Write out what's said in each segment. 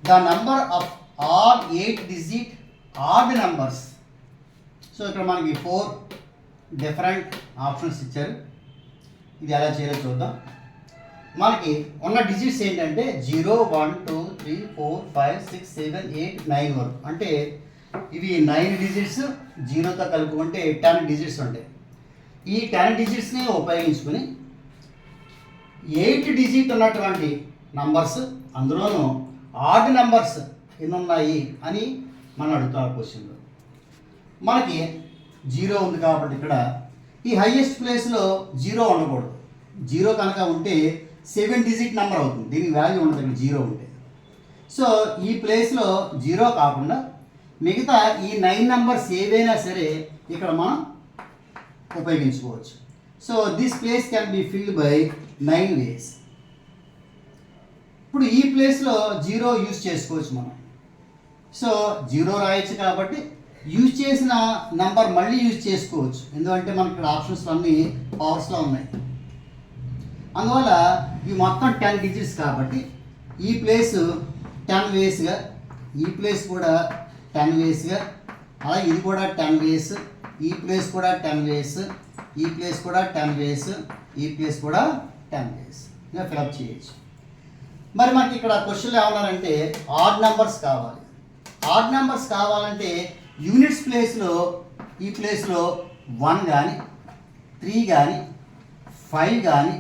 The number of all 8 digit add numbers. So ఇక్కడ మనకి 4 different options ఇచ్చారు. ఇది ఎలా చేయాలో చూద్దాం. మనకి ఉన్న డిజిట్స్ ఏంటంటే 0, 1, 2, 3, 4, 5, 6, 7, 8, 9 వరకు. అంటే ఇవి 9 డిజిట్స్, 0తో కలుపుకుంటే 10 డిజిట్స్ ఉంటాయి. ఈ 10 డిజిట్స్ని ఉపయోగించుకుని 8 డిజిట్ ఉన్నటువంటి నంబర్స్, అందులోనూ ఆడ్ నంబర్స్ ఎన్ని ఉన్నాయి అని మనం అడుగుతాం క్వశ్చన్లో. మనకి 0 ఉంది కాబట్టి ఇక్కడ ఈ హైయెస్ట్ ప్లేస్లో 0 ఉండకూడదు. 0 కనుక ఉంటే 7 డిజిట్ నెంబర్ అవుతుంది. దీనికి వాల్యూ ఉండదు ఇక్కడ 0 ఉంటే. సో ఈ ప్లేస్లో 0 కాకుండా మిగతా ఈ 9 నెంబర్స్ ఏవైనా సరే ఇక్కడ మనం ఉపయోగించుకోవచ్చు. So this place can be filled by 9 వేస్. ఇప్పుడు ఈ ప్లేస్లో 0 యూజ్ చేసుకోవచ్చు మనం. సో 0 రాయొచ్చు కాబట్టి యూజ్ చేసిన నెంబర్ మళ్ళీ యూజ్ చేసుకోవచ్చు. ఎందుకంటే మనకి ఇక్కడ ఆప్షన్స్ అన్నీ పవర్స్లో ఉన్నాయి. అందువల్ల ఇవి మొత్తం 10 డిజిట్స్ కాబట్టి ఈ ప్లేస్ 10 వేస్గా, ఈ ప్లేస్ కూడా 10 వేస్గా, అలాగే ఇది కూడా 10 వేస్, ఈ ప్లేస్ కూడా 10 వేస్, ఈ ప్లేస్ కూడా 10 వేస్, ఈ ప్లేస్ కూడా 10 వేస్ ఇలా ఫిలప్ చేయొచ్చు. మరి మనకి ఇక్కడ క్వశ్చన్లో ఏమన్నారంటే ఆడ్ నెంబర్స్ కావాలి. ఆడ్ నెంబర్స్ కావాలంటే యూనిట్స్ ప్లేస్లో ఈ ప్లేస్లో 1 కానీ, 3 కానీ, 5 కానీ,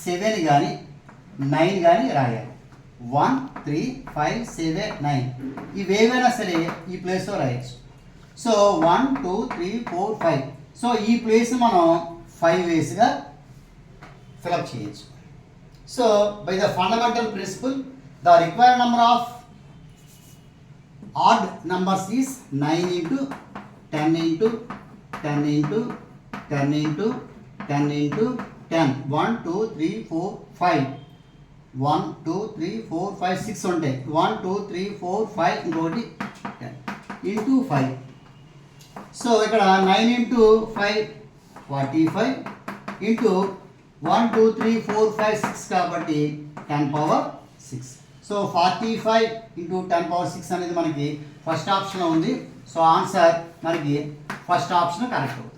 7 కానీ, 9 కానీ రాయాలి. 1, 3, 5, 7, 9 ఇవేవైనా సరే ఈ ప్లేస్లో రాయొచ్చు. సో 1, 2, 3, 4, 5. సో ఈ ప్లేస్ మనం 5 వేస్గా ఫిలప్ చేయొచ్చు. So by the fundamental principal the required number of odd numbers is 9 into 10 into 10 into 10 into 10 into 10. 1, 2, 3, 4, 5. 1, 2, 3, 4, 5, 6 ఉంటాయి. 1, 2, 3, 4, 5 ఇంకోటి 10 into 5. సో ఇక్కడ 9 into 5 45 into 1, 2, 3, 4, 5, 6 కాబట్టి 10 power 6. సో 45 into 10 power 6 అనేది మనకి ఫస్ట్ ఆప్షన్లో ఉంది. సో ఆన్సర్ మనకి ఫస్ట్ ఆప్షన్ కరెక్ట్ అవుతుంది.